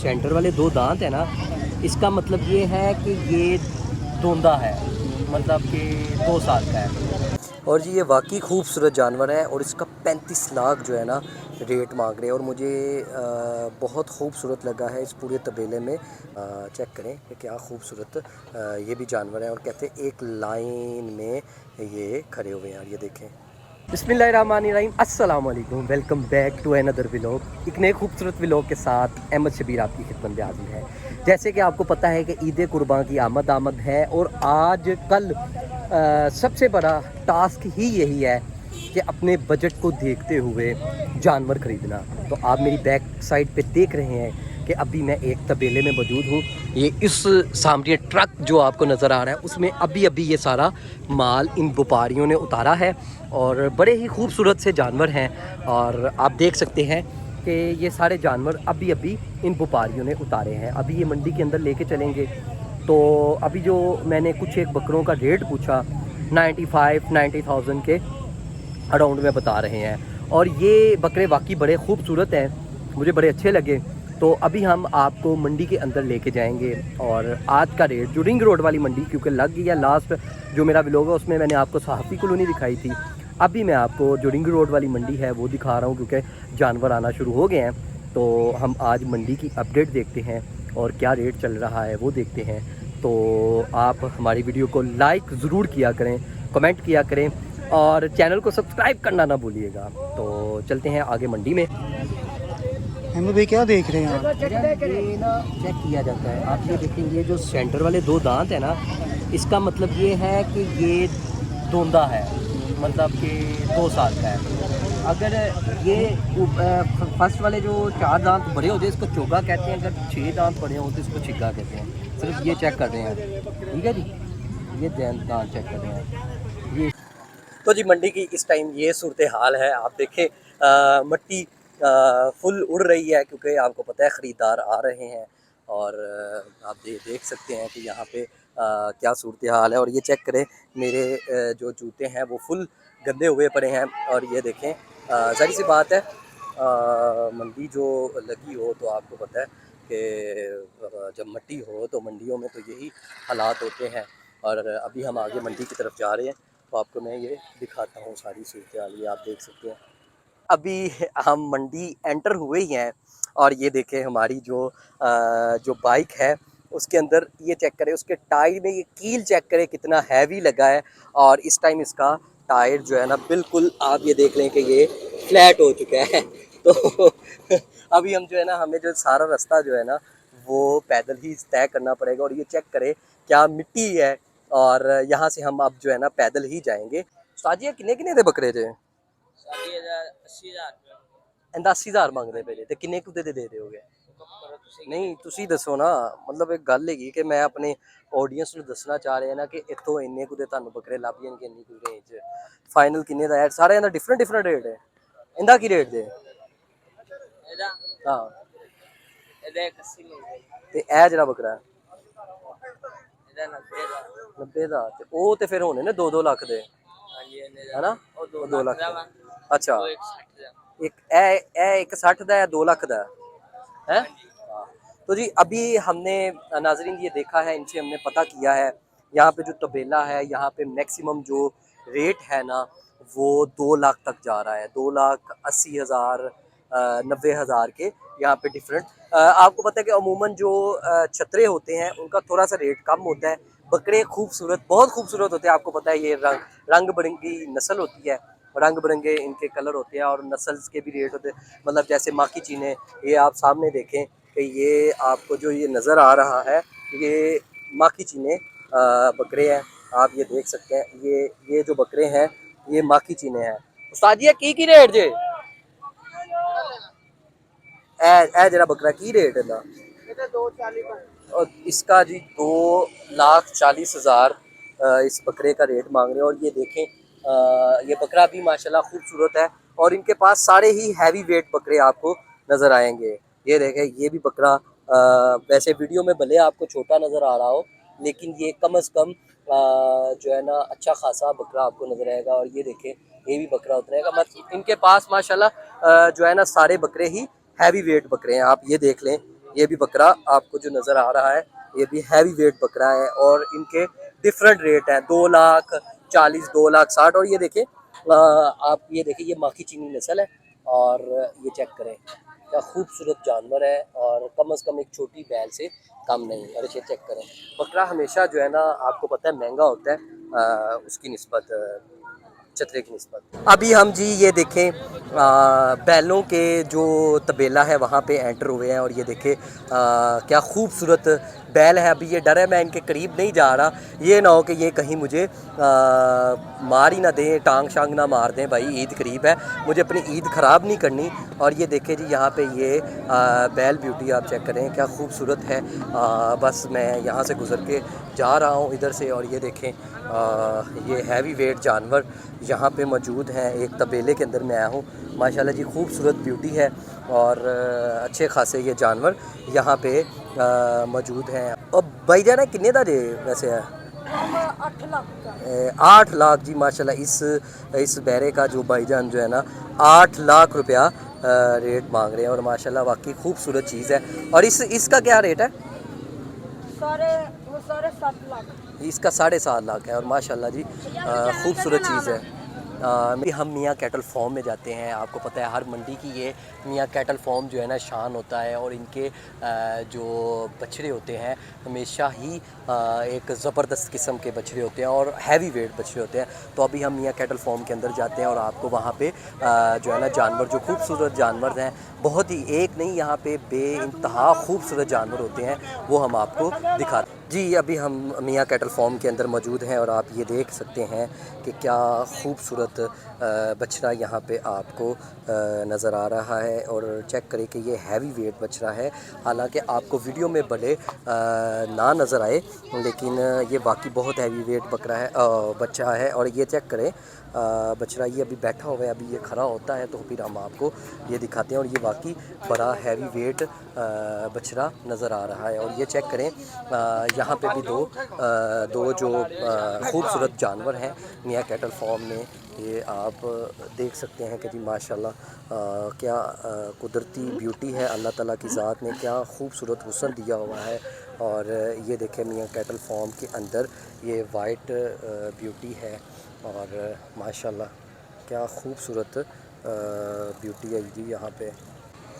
Centre वाले दो दांत है ना, इसका मतलब ये है कि ये धोंदा है, मतलब कि 2 साल का है। और जी ये वाकई खूबसूरत जानवर है और इसका 35 लाख जो है ना रेट मांग रहे हैं। और मुझे बहुत खूबसूरत लगा है इस पूरे तबेले में। चेक करें कि क्या खूबसूरत ये भी जानवर है। और कहते हैं एक लाइन में ये खड़े हुए हैं यार, ये देखें। बिस्मिल्लाहिर्रहमानिर्रहीम, अस्सलाम वालेकुम, welcome back to another vlog. एक नए खूबसूरत व्लॉग के साथ अहमद शबीर आपकी खिदमत में हाजिर है। जैसे कि आपको पता है कि ईद कुर्बान की आमद है और आज कल सबसे बड़ा टास्क ही यही है कि अपने बजट को देखते हुए जानवर ख़रीदना। तो आप मेरी बैक साइड पे देख रहे हैं कि अभी मैं एक तबेले में मौजूद हूँ। ये इस सामने ट्रक जो आपको नज़र आ रहा है उसमें अभी अभी ये सारा माल इन व्यापारियों ने उतारा है और बड़े ही खूबसूरत से जानवर हैं। और आप देख सकते हैं कि ये सारे जानवर अभी अभी इन व्यापारियों ने उतारे हैं। अभी ये मंडी के अंदर लेके चलेंगे। तो अभी जो मैंने कुछ एक बकरों का रेट पूछा 95-90,000 के अराउंड में बता रहे हैं। और ये बकरे वाकई बड़े खूबसूरत हैं, मुझे बड़े अच्छे लगे। तो अभी हम आपको मंडी के अंदर लेके जाएंगे और आज का रेट जो रिंग रोड वाली मंडी, क्योंकि लग गया लास्ट जो मेरा व्लॉग है उसमें मैंने आपको सहाफ़ी कॉलोनी दिखाई थी, अभी मैं आपको जो रिंग रोड वाली मंडी है वो दिखा रहा हूँ क्योंकि जानवर आना शुरू हो गए हैं। तो हम आज मंडी की अपडेट देखते हैं और क्या रेट चल रहा है वो देखते हैं। तो आप हमारी वीडियो को लाइक ज़रूर किया करें, कमेंट किया करें और चैनल को सब्सक्राइब करना ना भूलिएगा। तो चलते हैं आगे मंडी में। अहमद भाई क्या देख रहे हैं आप? ये ना चेक किया जाता है। आप ये देखेंगे जो सेंटर वाले दो दांत है ना, इसका मतलब ये है कि ये धोंदा है, मतलब कि 2 साल का है। अगर ये फर्स्ट वाले जो 4 दांत बड़े होते हैं इसको चोगा कहते हैं, अगर 6 दांत बड़े हो तो इसको छिग्गा कहते हैं। सिर्फ ये चेक कर रहे हैं, ठीक है जी, ये दांत चेक कर रहे हैं ये। तो जी मंडी की इस टाइम ये सूरत हाल है। आप देखें मट्टी फुल उड़ रही है क्योंकि आपको पता है ख़रीदार आ रहे हैं। और आप देख सकते हैं कि यहाँ पे क्या सूरत हाल है। और ये चेक करें मेरे जो जूते हैं वो फुल गंदे हुए पड़े हैं। और ये देखें ज़ाहिर सी बात है मंडी जो लगी हो तो आपको पता है कि जब मट्टी हो तो मंडियों में तो यही हालात होते हैं। और अभी हम आगे मंडी की तरफ जा रहे हैं तो आपको मैं ये दिखाता हूँ सारी सूरत हाल, ये आप देख सकते हैं। अभी हम मंडी एंटर हुए ही हैं और ये देखें हमारी जो बाइक है उसके अंदर ये चेक करें, उसके टायर में ये कील चेक करें कितना हैवी लगा है। और इस टाइम इसका टायर जो है ना बिल्कुल आप ये देख लें कि ये फ्लैट हो चुका है। तो अभी हम जो है ना हमें जो सारा रास्ता जो है ना वो पैदल ही तय करना पड़ेगा। और ये चेक करें क्या मिट्टी है। और यहाँ से हम अब जो है ना पैदल ही जाएंगे। साजिया किन्ने किन्ने दे बकरे थे? 80,000 ਮੰਗ ਰਹੇ ਪਏ ਤੇ ਕਿੰਨੇ ਕੁ ਦੇ ਦਿਓਗੇ? ਨਹੀਂ ਤੁਸੀਂ ਦੱਸੋ ਨਾ, ਮਤਲਬ ਇੱਕ ਗੱਲ ਹੈਗੀ ਕਿ ਮੈਂ ਆਪਣੇ ਆਡੀਅנס ਨੂੰ ਦੱਸਣਾ ਚਾਹ ਰਿਹਾ ਨਾ ਕਿ ਇੱਥੋਂ ਇੰਨੇ ਕੁ ਦੇ ਤੁਹਾਨੂੰ ਬੱਕਰੇ ਲੱਭ ਜਾਣਗੇ ਇੰਨੀ ਕੁ ਰੇਂਜ। ਫਾਈਨਲ ਕਿੰਨੇ ਦਾ ਹੈ? ਸਾਰਿਆਂ ਦਾ ਡਿਫਰੈਂਟ ਰੇਟ ਹੈ। ਇਹਦਾ ਕੀ ਰੇਟ ਦੇ? ਇਹਦਾ ਹਾਂ ਇਹਦਾ 81 ਤੇ ਇਹ ਜਿਹੜਾ ਬੱਕਰਾ ਇਹਦਾ 90 ਦਾ ਤੇ ਉਹ ਤੇ ਫਿਰ ਹੋਣੇ ਨੇ 2-2 ਲੱਖ ਦੇ। ਹਾਂਜੀ ਹੈ ਨਾ, ਉਹ 2 ਲੱਖ ਦਾ। अच्छा एक 60 का या 2 लाख का है। तो जी अभी हमने नाजरीन ये देखा है, इनसे हमने पता किया है यहाँ पे जो तबेला है यहाँ पे मैक्सिमम जो रेट है ना वो 2 लाख तक जा रहा है। 2,80,000 90,000 के यहाँ पे डिफरेंट। आपको पता है कि अमूमन जो छतरे होते हैं उनका थोड़ा सा रेट कम होता है। बकरे खूबसूरत, बहुत खूबसूरत होते हैं। आपको पता है ये रंग बिरंगी नस्ल होती है, रंग बिरंगे इनके कलर होते हैं और नस्ल के भी रेट होते हैं। मतलब जैसे माकी चीने, ये आप सामने देखें कि ये आपको जो ये नज़र आ रहा है ये माकी चीने बकरे हैं। आप ये देख सकते हैं ये जो बकरे हैं ये माकी चीने हैं। उस्ताद जी की रेट जे ए जरा बकरा की रेट है ना? और इसका जी 2,40,000 इस बकरे का रेट मांग रहे हैं। और ये देखें ये बकरा भी माशाल्लाह खूबसूरत है और इनके पास सारे ही हैवी वेट बकरे आपको नज़र आएंगे। ये देखें ये भी बकरा वैसे वीडियो में भले आपको छोटा नज़र आ रहा हो लेकिन ये कम अज़ कम जो है ना अच्छा खासा बकरा आपको नज़र आएगा। और ये देखें ये भी बकरा उतरेगा। मतलब इनके पास माशाल्लाह जो है ना सारे बकरे ही हैवी वेट बकरे हैं। आप ये देख लें ये भी बकरा आपको जो नज़र आ रहा है ये भी हैवी वेट बकरा है और इनके डिफरेंट रेट हैं, 2,40,000, 2,60,000। और ये देखें आप ये देखें ये माखी चीनी नस्ल है और ये चेक करें क्या खूबसूरत जानवर है और कम से कम एक छोटी बैल से कम नहीं। और इसे चेक करें, बकरा हमेशा जो है ना आपको पता है महंगा होता है उसकी निस्बत चतरे की निस्बत। अभी हम जी ये देखें बैलों के जो तबेला है वहाँ पे एंटर हुए हैं और ये देखें क्या खूबसूरत बैल है। अभी ये डर है, मैं इनके करीब नहीं जा रहा, ये ना हो कि ये कहीं मुझे मार ही ना दें, टांग शांग ना मार दें। भाई ईद करीब है, मुझे अपनी ईद ख़राब नहीं करनी। और ये देखें जी यहाँ पे ये बैल ब्यूटी आप चेक करें क्या खूबसूरत है। बस मैं यहाँ से गुज़र के जा रहा हूँ इधर से और ये देखें ये हैवी वेट जानवर यहाँ पे मौजूद हैं। एक तबेले के अंदर मैं आया हूँ, माशाल्लाह जी खूबसूरत ब्यूटी है और अच्छे खासे ये जानवर यहाँ पे मौजूद हैं। और भाई जान किन्ने दा जे वैसे है? 8 लाख का। 8 लाख जी माशाल्लाह। इस बैरे का जो भाईजान जो है ना 8 लाख रुपया रेट मांग रहे हैं और माशाल्लाह वाकई खूबसूरत चीज़ है। और इसका क्या रेट है? साढ़े 7 लाख। इसका 7.5 लाख है और माशाल्लाह जी खूबसूरत चीज़ है। हम मियाँ कैटल फार्म में जाते हैं, आपको पता है हर मंडी की ये मियाँ कैटल फार्म जो है ना शान होता है और इनके जो बछड़े होते हैं हमेशा ही एक ज़बरदस्त किस्म के बछड़े होते हैं और हैवी वेट बछड़े होते हैं। तो अभी हम मियाँ कैटल फार्म के अंदर जाते हैं और आपको वहाँ पे जो है ना जानवर जो खूबसूरत जानवर हैं, बहुत ही एक नहीं यहाँ पे बेइंतहा खूबसूरत जानवर होते हैं, वो हम आपको दिखाते हैं। जी अभी हम मियाँ कैटल फार्म के अंदर मौजूद हैं और आप ये देख सकते हैं कि क्या खूबसूरत बछड़ा यहाँ पे आपको नज़र आ रहा है। और चेक करें कि ये हैवी वेट बछड़ा है, हालांकि आपको वीडियो में भले ना नज़र आए लेकिन ये वाकई बहुत हैवी वेट बकरा है बच्चा है। और ये चेक करें बछड़ा ये अभी बैठा हुआ है, अभी ये खड़ा होता है तो फिर हम आपको ये दिखाते हैं। और ये वाकई बड़ा हैवी वेट बछड़ा नज़र आ रहा है। और ये चेक करें यहाँ पे भी दो जो खूबसूरत जानवर हैं मियाँ कैटल फार्म में, ये आप देख सकते हैं कि जी माशाल्लाह क्या कुदरती ब्यूटी है, अल्लाह ताला की ज़ात ने क्या खूबसूरत हुस्न दिया हुआ है। और ये देखें मियाँ कैटल फार्म के अंदर ये वाइट ब्यूटी है और माशाल्लाह क्या खूबसूरत ब्यूटी है जी यहाँ पे।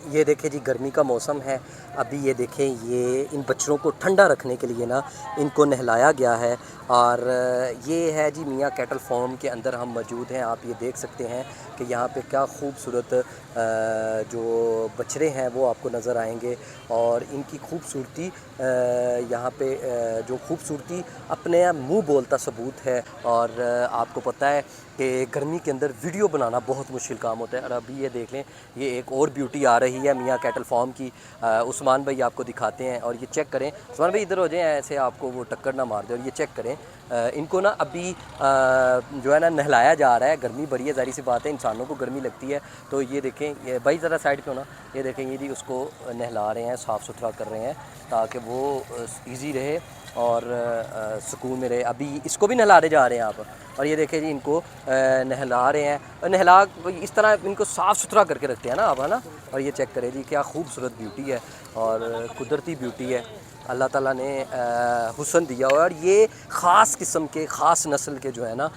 ये देखें जी गर्मी का मौसम है, अभी ये देखें ये इन बच्चों को ठंडा रखने के लिए ना इनको नहलाया गया है। और ये है जी मियाँ कैटल फार्म के अंदर हम मौजूद हैं, आप ये देख सकते हैं कि यहाँ पे क्या खूबसूरत जो बछड़े हैं वो आपको नज़र आएंगे। और इनकी खूबसूरती यहाँ पे जो खूबसूरती अपने मुंह बोलता सबूत है। और आपको पता है कि गर्मी के अंदर वीडियो बनाना बहुत मुश्किल काम होता है। और अभी ये देख लें ये एक और ब्यूटी आ रही है मियाँ कैटल फार्म की, उस्मान भाई आपको दिखाते हैं। और ये चेक करें, उस्मान भाई इधर हो जाएं ऐसे आपको वो टक्कर ना मार दे। और ये चेक करें इनको ना अभी जो है ना नहलाया जा रहा है, गर्मी बड़ी है, ज़ाहिर सी बात है इंसानों को गर्मी लगती है। तो ये देखें ये भाई ज़रा साइड पे हो ना, ये देखें ये जी उसको नहला रहे हैं, साफ़ सुथरा कर रहे हैं ताकि वो ईज़ी रहे और सुकून में रहे। अभी इसको भी नहलाने जा रहे हैं आप। और ये देखें जी इनको नहला रहे हैं और नहला इस तरह इनको साफ़ सुथरा करके रखते हैं ना आप, है ना। और ये चेक करें जी क्या खूबसूरत ब्यूटी है और कुदरती ब्यूटी है, अल्लाह ताला ने हुस्न दिया हुआ है। और ये ख़ास किस्म के ख़ास नस्ल के जो है ना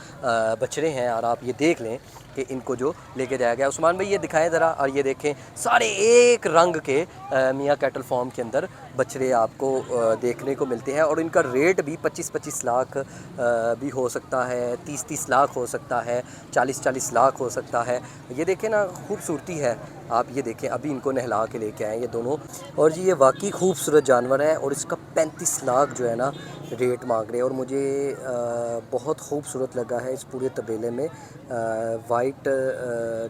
बछड़े हैं। और आप ये देख लें कि इनको जो लेके जाया गया। उस्मान भाई ये दिखाएं ज़रा। और ये देखें सारे एक रंग के मियाँ कैटल फार्म के अंदर बछड़े आपको देखने को मिलते हैं। और इनका रेट भी 25-25 लाख भी हो सकता है, 30-30 लाख हो सकता है, 40-40 लाख हो सकता है। ये देखें ना खूबसूरती है, आप ये देखें अभी इनको नहला के लेके आए ये दोनों। और जी ये वाकई खूबसूरत जानवर है और इसका 35 लाख जो है ना रेट मांग रहे हैं। और मुझे बहुत खूबसूरत लगा है इस पूरे तबेले में। वाइट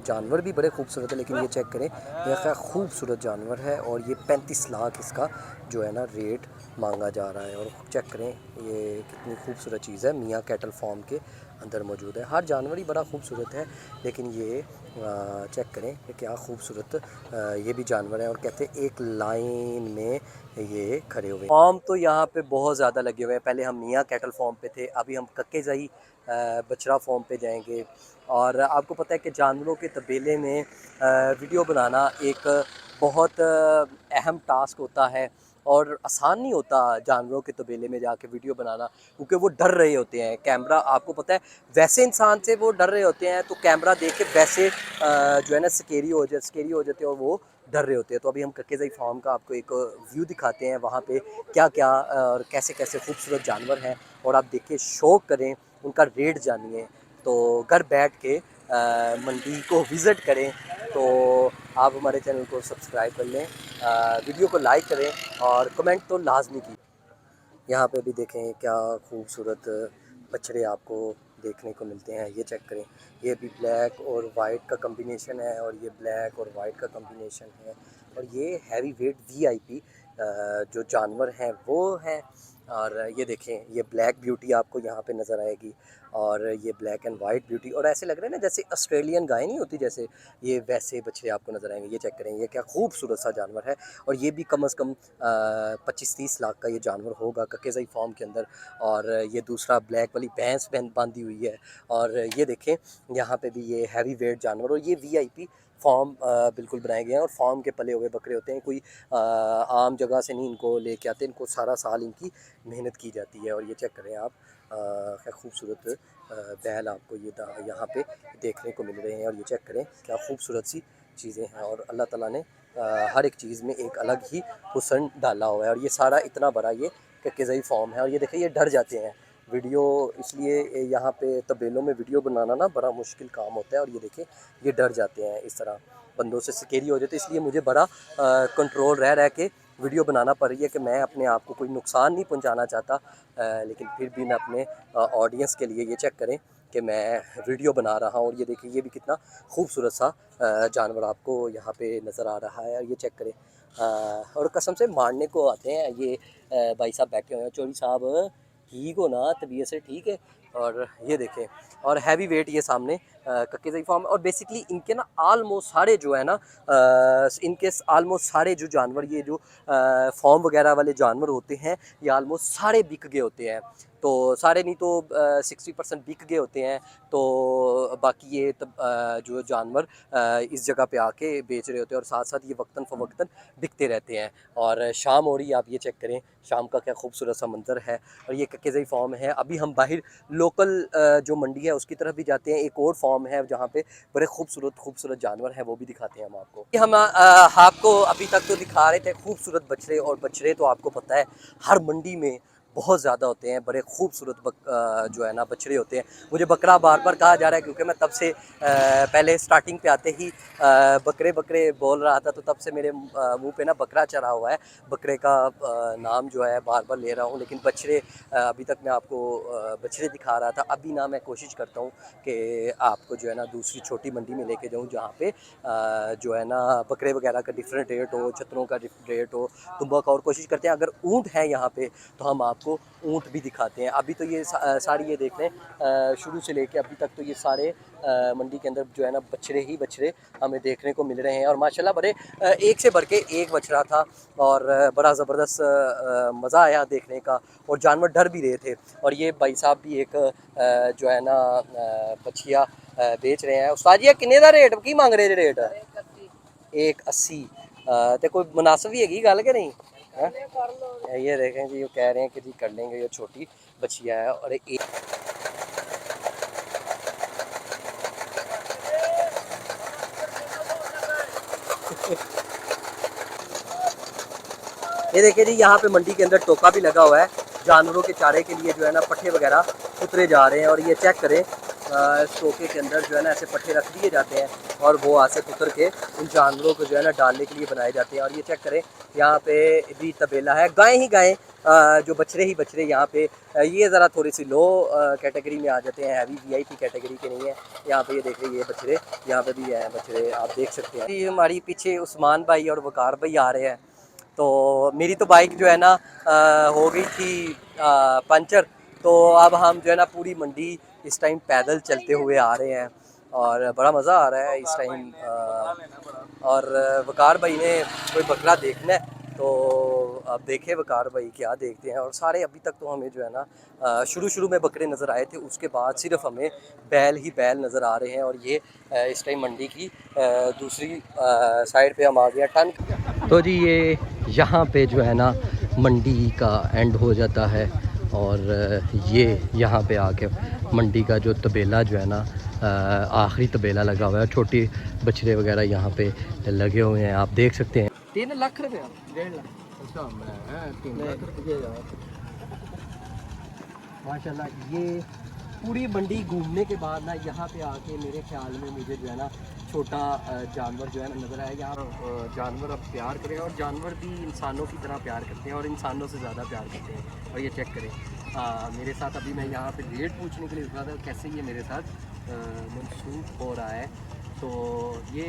जानवर भी बड़े खूबसूरत है, लेकिन ये चेक करें ये क्या खूबसूरत जानवर है। और ये 35 लाख इसका जो है ना रेट मांगा जा रहा है। और चेक करें ये कितनी खूबसूरत चीज़ है, मियाँ कैटल फार्म के अंदर मौजूद है। हर जानवर ही बड़ा खूबसूरत है, लेकिन ये चेक करें कि क्या खूबसूरत ये भी जानवर है। और कहते हैं एक लाइन में ये खड़े हुए। फार्म तो यहाँ पे बहुत ज़्यादा लगे हुए हैं, पहले हम मियाँ कैटल फार्म पे थे, अभी हम कक्केजाई बछड़ा फार्म पे जाएंगे। और आपको पता है कि जानवरों के तबेले में वीडियो बनाना एक बहुत अहम टास्क होता है और आसान नहीं होता जानवरों के तबेले में जाके वीडियो बनाना, क्योंकि वो डर रहे होते हैं। कैमरा आपको पता है वैसे इंसान से वो डर रहे होते हैं, तो कैमरा देख के वैसे जो है ना स्केरी हो जाते हैं और वो डर रहे होते हैं। तो अभी हम कक्केज़ई फार्म का आपको एक व्यू दिखाते हैं, वहाँ पे क्या क्या और कैसे कैसे खूबसूरत जानवर हैं, और आप देखिए शौक करें, उनका रेट जानिए। तो घर बैठ के मंडी को विज़िट करें। तो आप हमारे चैनल को सब्सक्राइब कर लें, वीडियो को लाइक करें और कमेंट तो लाजमी की। यहाँ पे भी देखें क्या खूबसूरत बछड़े आपको देखने को मिलते हैं, ये चेक करें। ये भी ब्लैक और वाइट का कॉम्बिनेशन है, और ये ब्लैक और वाइट का कॉम्बिनेशन है, और ये हैवी वेट वीआईपी जो जानवर हैं वो हैं। और ये देखें, ये ब्लैक ब्यूटी आपको यहाँ पे नज़र आएगी, और ये ब्लैक एंड वाइट ब्यूटी, और ऐसे लग रहे हैं ना जैसे ऑस्ट्रेलियन गाय नहीं होती, जैसे ये वैसे बछड़े आपको नज़र आएंगे। ये चेक करें, ये क्या खूबसूरत सा जानवर है, और ये भी कम से कम 25-30 लाख का ये जानवर होगा कक्केज़ई फार्म के अंदर। और ये दूसरा ब्लैक वाली भैंस बांधी हुई है, और ये देखें यहाँ पे भी ये हैवी वेट जानवर, और ये वीआईपी फार्म बिल्कुल बनाए गए हैं, और फार्म के पले हुए बकरे होते हैं, कोई आम जगह से नहीं इनको लेके आते, इनको सारा साल इनकी मेहनत की जाती है। और ये चेक करें आप, क्या खूबसूरत बैल आपको ये यहाँ पे देखने को मिल रहे हैं, और ये चेक करें क्या खूबसूरत सी चीज़ें हैं, और अल्लाह ताला ने हर एक चीज़ में एक अलग ही हुस्न डाला हुआ है। और ये सारा इतना बड़ा ये कक्केज़ई फार्म है, और ये देखिए ये डर जाते हैं वीडियो, इसलिए यहाँ पे तबेलों में वीडियो बनाना ना बड़ा मुश्किल काम होता है। और ये देखिए ये डर जाते हैं, इस तरह बंदों से स्केरी हो जाते हैं, इसलिए मुझे बड़ा कंट्रोल रह के वीडियो बनाना पड़ रही है कि मैं अपने आप को कोई नुकसान नहीं पहुंचाना चाहता, लेकिन फिर भी मैं अपने ऑडियंस के लिए ये चेक करें कि मैं वीडियो बना रहा हूँ। और ये देखिए ये भी कितना खूबसूरत सा जानवर आपको यहाँ पे नज़र आ रहा है, और ये चेक करें। और कसम से मारने को आते हैं ये भाई साहब बैठे हुए हैं। चौधरी साहब ठीक हो ना, तबीयत से ठीक है? और ये देखें, और हैवी वेट ये सामने कक्केज़ई फार्म, और बेसिकली इनके ना आलमोस्ट सारे जो है ना इनके आलमोस्ट सारे जो जानवर, ये जो फार्म वगैरह वाले जानवर होते हैं, ये आलमोस्ट सारे बिक गए होते हैं। तो सारे नहीं तो 60% बिक गए होते हैं, तो बाकी ये जो जानवर इस जगह पे आके बेच रहे होते हैं, और साथ साथ ये वक्तन फ़वक्तन बिकते रहते हैं। और शाम हो रही है, आप ये चेक करें शाम का क्या खूबसूरत सा मंज़र है। और ये कक्केज़ई फार्म है। अभी हम बाहर लोकल जो मंडी है उसकी तरफ भी जाते हैं, एक और फार्म है जहाँ पे बड़े खूबसूरत जानवर हैं, वो भी दिखाते हैं हम आपको। ये हम आपको अभी तक तो दिखा रहे थे खूबसूरत बछड़े, और बछड़े तो आपको पता है हर मंडी में बहुत ज़्यादा होते हैं, बड़े खूबसूरत जो है ना बछड़े होते हैं। मुझे बकरा बार बार कहा जा रहा है, क्योंकि मैं तब से पहले स्टार्टिंग पे आते ही बकरे बकरे बोल रहा था, तो तब से मेरे मुंह पे ना बकरा चढ़ा हुआ है। बकरे का नाम जो है बार बार ले रहा हूँ, लेकिन बछड़े अभी तक मैं आपको बछड़े दिखा रहा था। अभी ना मैं कोशिश करता हूँ कि आपको जो है ना दूसरी छोटी मंडी में लेके जाऊँ, जहाँ पे जो है ना बकरे वगैरह का डिफरेंट रेट हो, छतरों का डिफरेंट रेट हो, तुम्बाक। और कोशिश करते हैं अगर ऊँट है यहाँ पे तो हम आपको ऊँट भी दिखाते हैं। अभी तो ये सारी ये देख लें शुरू से लेके अभी तक तो ये सारे मंडी के अंदर जो है ना बछड़े ही बछड़े हमें देखने को मिल रहे हैं। और माशाल्लाह बड़े एक से बढ़ के एक बछड़ा था, और बड़ा ज़बरदस्त मज़ा आया देखने का, और जानवर डर भी रहे थे। और ये भाई साहब भी एक जो है ना बछिया बेच रहे हैं। उस्ताद जी किन्ने दा रेट की मांग रहे रेट? 180। तो कोई मुनासिब भी हैगी गल के नहीं है? ये देखें जी, ये कह रहे हैं कि जी कर लेंगे, ये छोटी बछिया है। और एक ये देखिए जी, यहाँ पे मंडी के अंदर टोका भी लगा हुआ है, जानवरों के चारे के लिए जो है ना पट्ठे वगैरह उतरे जा रहे हैं। और ये चेक करें इस टोके के अंदर जो है ना ऐसे पट्ठे रख दिए जाते हैं, और वो आसे उतर के उन जानवरों को जो है ना डालने के लिए बनाए जाते हैं। और ये चेक करें यहाँ पे भी तबेला है, गायें ही गायें, जो बछड़े ही बछड़े यहाँ पे। ये ज़रा थोड़ी सी लो कैटेगरी में आ जाते हैं, हैवी वीआईपी कैटेगरी के नहीं है। यहाँ पे ये देख रहे ये बछड़े, यहाँ पे भी हैं बछड़े, आप देख सकते हैं। ये हमारी पीछे उस्मान भाई और वकार भाई आ रहे हैं। तो मेरी तो बाइक जो है ना हो गई थी पंचर, तो अब हम जो है ना पूरी मंडी इस टाइम पैदल चलते हुए आ रहे हैं, और बड़ा मज़ा आ रहा है इस टाइम। और वकार भाई ने कोई बकरा देखना है, तो अब देखे वकार भाई क्या देखते हैं। और सारे अभी तक तो हमें जो है ना शुरू में बकरे नज़र आए थे, उसके बाद सिर्फ हमें बैल ही बैल नज़र आ रहे हैं। और ये इस टाइम मंडी की दूसरी साइड पे हम आ गए हैं टन। तो जी ये यहाँ पे जो है ना मंडी का एंड हो जाता है। और ये यहाँ पे आके मंडी का जो तबेला जो है ना आखिरी तबेला लगा हुआ है। छोटी बछड़े वगैरह यहाँ पे लगे हुए हैं, आप देख सकते हैं। 3 लाख रुपया 1.5 लाख अच्छा 3 लाख रुपये माशाल्लाह। ये पूरी मंडी घूमने के बाद ना यहाँ पे आके मेरे ख्याल में मुझे जो है ना छोटा जानवर जो है ना नज़र आया। यहाँ जानवर अब प्यार करें और जानवर भी इंसानों की तरह प्यार करते हैं और इंसानों से ज़्यादा प्यार करते हैं। और ये चेक करें मेरे साथ अभी मैं यहाँ पे रेट पूछने के लिए रुका था कैसे ये मेरे साथ मनसूख हो रहा है। तो ये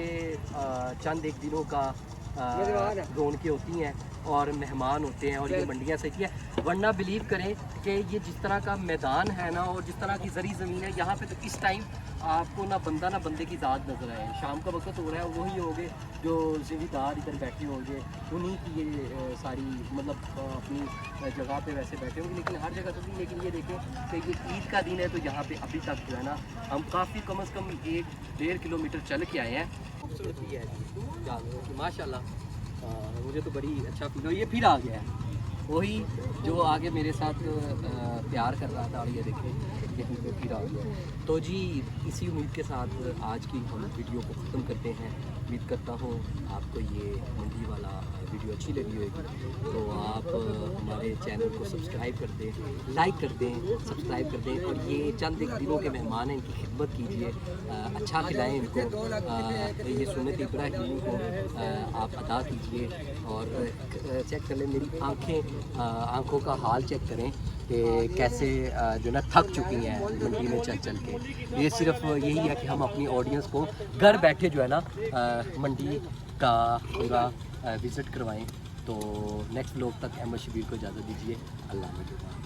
चंद एक दिनों का रौनकें होती हैं और मेहमान होते हैं और ये मंडियाँ सही है। वरना बिलीव करें कि ये जिस तरह का मैदान है ना और जिस तरह की ज़री ज़मीन है यहाँ पे, तो इस टाइम आपको ना बंदा ना बंदे की ज़ात नज़र आए। शाम का वक्त हो रहा है, वही होंगे जो ज़िम्मेदार इधर बैठे होंगे, उन्हीं की ये सारी मतलब अपनी जगह पे वैसे बैठे होंगे। लेकिन हर जगह तो नहीं, लेकिन ये देखें कि ये ईद का दिन है तो यहाँ पे अभी तक जो है ना हम काफ़ी कम से कम 1-1.5 किलोमीटर चल के आए हैं। खूबसूरती है जानवरों की माशाल्लाह। मुझे तो बड़ी अच्छा फील हो। ये फिर आ गया है वही जो आगे मेरे साथ प्यार कर रहा था। और ये देखें यहीं पे फिर आ गया। तो जी इसी उम्मीद के साथ आज की हम वीडियो को ख़त्म करते हैं। उम्मीद करता हूँ आपको ये मंडी वाला वीडियो अच्छी लगी होगी। तो आप हमारे चैनल को सब्सक्राइब कर दें, लाइक कर दें, सब्सक्राइब कर दें। और ये चंद एक दिनों के मेहमान हैं, इनकी खिदमत कीजिए, अच्छा खिलाएँ इनको। ये सुन्नत इब्राहीमी को आप अदा कीजिए। और चेक कर लें मेरी आँखों का हाल चेक करें कि कैसे जो ना थक चुकी हैं मंडी में चल चल के। ये सिर्फ यही है कि हम अपनी ऑडियंस को घर बैठे जो है ना मंडी का पूरा विज़िट करवाएं। तो नेक्स्ट व्लॉग तक अहमद शबीर को इजाज़त दीजिए। अल्लाह हाफ़िज़।